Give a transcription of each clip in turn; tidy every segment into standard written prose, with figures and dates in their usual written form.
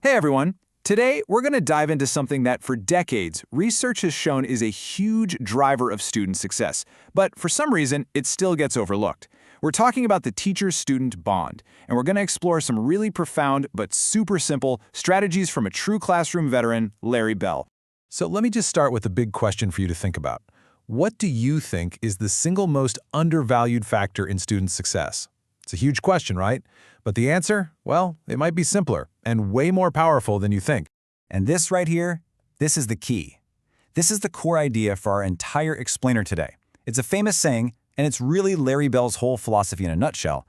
Hey everyone! Today, we're going to dive into something that for decades, research has shown is a huge driver of student success, but for some reason, it still gets overlooked. We're talking about the teacher-student bond, and we're going to explore some really profound but super simple strategies from a true classroom veteran, Larry Bell. So let me just start with a big question for you to think about. What do you think is the single most undervalued factor in student success? It's a huge question, right? But the answer? Well, it might be simpler and way more powerful than you think. And this right here, this is the key. This is the core idea for our entire explainer today. It's a famous saying, and it's really Larry Bell's whole philosophy in a nutshell.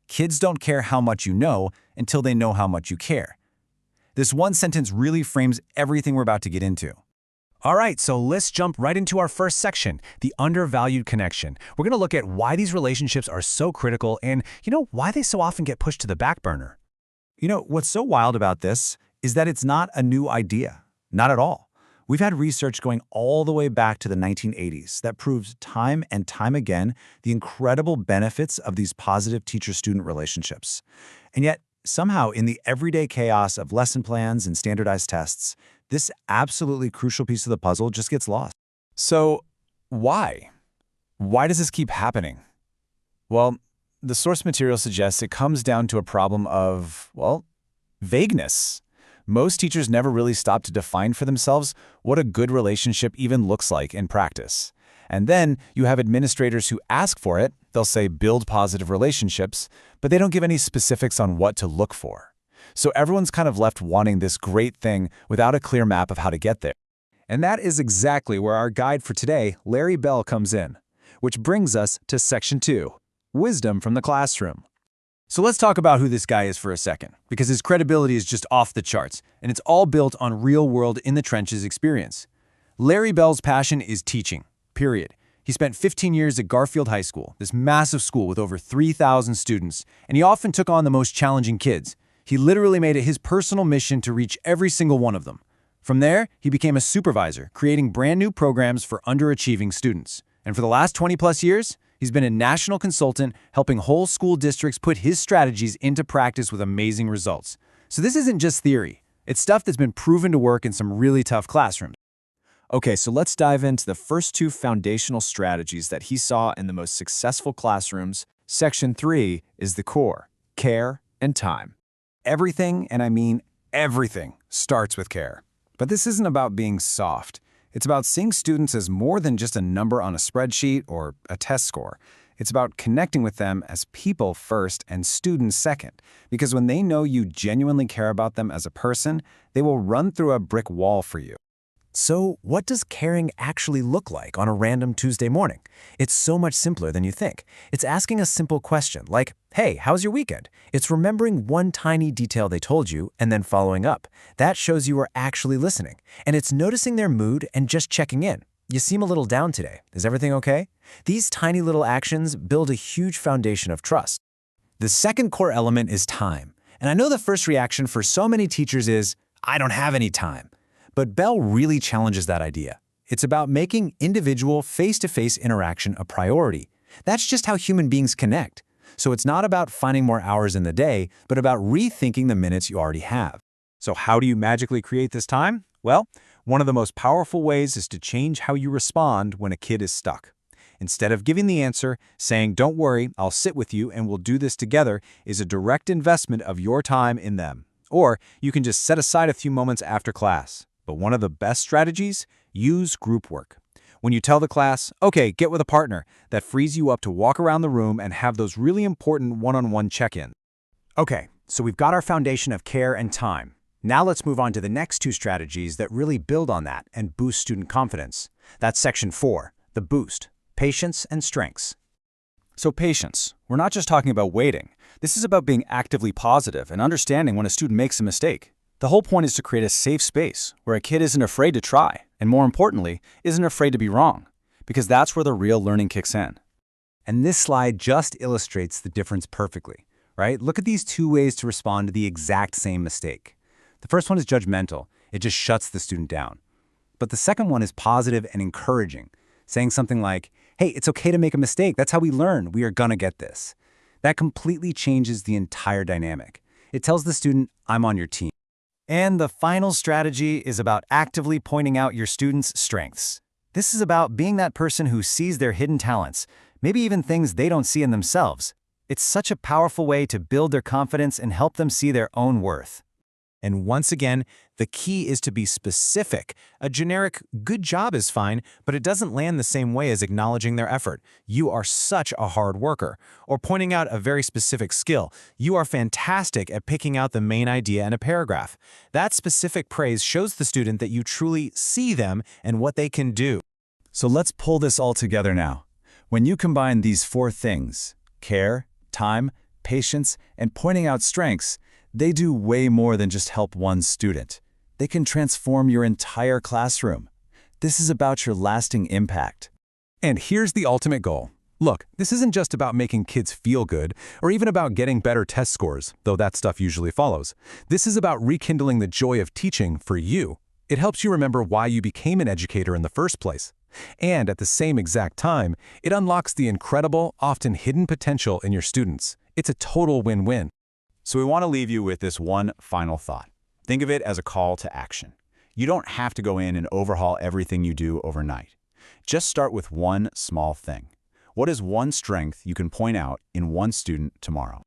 Kids don't care how much you know until they know how much you care. This one sentence really frames everything we're about to get into. All right, so let's jump right into our first section, the undervalued connection. We're going to look at why these relationships are so critical and, why they so often get pushed to the back burner. What's so wild about this is that it's not a new idea. Not at all. We've had research going all the way back to the 1980s that proves time and time again the incredible benefits of these positive teacher-student relationships. And yet, somehow, in the everyday chaos of lesson plans and standardized tests, this absolutely crucial piece of the puzzle just gets lost. So, why? Why does this keep happening? Well, the source material suggests it comes down to a problem of, vagueness. Most teachers never really stop to define for themselves what a good relationship even looks like in practice. And then you have administrators who ask for it. They'll say build positive relationships, but they don't give any specifics on what to look for. So everyone's kind of left wanting this great thing without a clear map of how to get there. And that is exactly where our guide for today, Larry Bell, comes in. Which brings us to Section 2, Wisdom from the Classroom. So let's talk about who this guy is for a second, because his credibility is just off the charts, and it's all built on real-world in-the-trenches experience. Larry Bell's passion is teaching, period. He spent 15 years at Garfield High School, this massive school with over 3,000 students, and he often took on the most challenging kids. He literally made it his personal mission to reach every single one of them. From there, he became a supervisor, creating brand new programs for underachieving students. And for the last 20-plus years, he's been a national consultant helping whole school districts put his strategies into practice with amazing results. So this isn't just theory. It's stuff that's been proven to work in some really tough classrooms. Okay, so let's dive into the first two foundational strategies that he saw in the most successful classrooms. Section 3 is the core, care and time. Everything, and I mean everything, starts with care. But this isn't about being soft. It's about seeing students as more than just a number on a spreadsheet or a test score. It's about connecting with them as people first and students second. Because when they know you genuinely care about them as a person, they will run through a brick wall for you. So what does caring actually look like on a random Tuesday morning? It's so much simpler than you think. It's asking a simple question like, hey, how's your weekend? It's remembering one tiny detail they told you and then following up. That shows you are actually listening. And it's noticing their mood and just checking in. You seem a little down today. Is everything okay? These tiny little actions build a huge foundation of trust. The second core element is time. And I know the first reaction for so many teachers is, I don't have any time. But Bell really challenges that idea. It's about making individual face-to-face interaction a priority. That's just how human beings connect. So it's not about finding more hours in the day, but about rethinking the minutes you already have. So how do you magically create this time? Well, one of the most powerful ways is to change how you respond when a kid is stuck. Instead of giving the answer, saying, don't worry, I'll sit with you and we'll do this together, is a direct investment of your time in them. Or you can just set aside a few moments after class. But one of the best strategies? Use group work. When you tell the class, okay, get with a partner, that frees you up to walk around the room and have those really important one-on-one check-ins. Okay, so we've got our foundation of care and time. Now let's move on to the next two strategies that really build on that and boost student confidence. That's Section 4, the boost, patience and strengths. So patience. We're not just talking about waiting. This is about being actively positive and understanding when a student makes a mistake. The whole point is to create a safe space where a kid isn't afraid to try, and more importantly, isn't afraid to be wrong, because that's where the real learning kicks in. And this slide just illustrates the difference perfectly, right? Look at these two ways to respond to the exact same mistake. The first one is judgmental. It just shuts the student down. But the second one is positive and encouraging, saying something like, hey, it's okay to make a mistake. That's how we learn. We are gonna get this. That completely changes the entire dynamic. It tells the student, I'm on your team. And the final strategy is about actively pointing out your students' strengths. This is about being that person who sees their hidden talents, maybe even things they don't see in themselves. It's such a powerful way to build their confidence and help them see their own worth. And once again, the key is to be specific. A generic "good job" is fine, but it doesn't land the same way as acknowledging their effort. "You are such a hard worker." Or pointing out a very specific skill. "You are fantastic at picking out the main idea in a paragraph." That specific praise shows the student that you truly see them and what they can do. So let's pull this all together now. When you combine these four things, care, time, patience, and pointing out strengths, they do way more than just help one student. They can transform your entire classroom. This is about your lasting impact. And here's the ultimate goal. Look, this isn't just about making kids feel good, or even about getting better test scores, though that stuff usually follows. This is about rekindling the joy of teaching for you. It helps you remember why you became an educator in the first place. And at the same exact time, it unlocks the incredible, often hidden potential in your students. It's a total win-win. So we want to leave you with this one final thought. Think of it as a call to action. You don't have to go in and overhaul everything you do overnight. Just start with one small thing. What is one strength you can point out in one student tomorrow?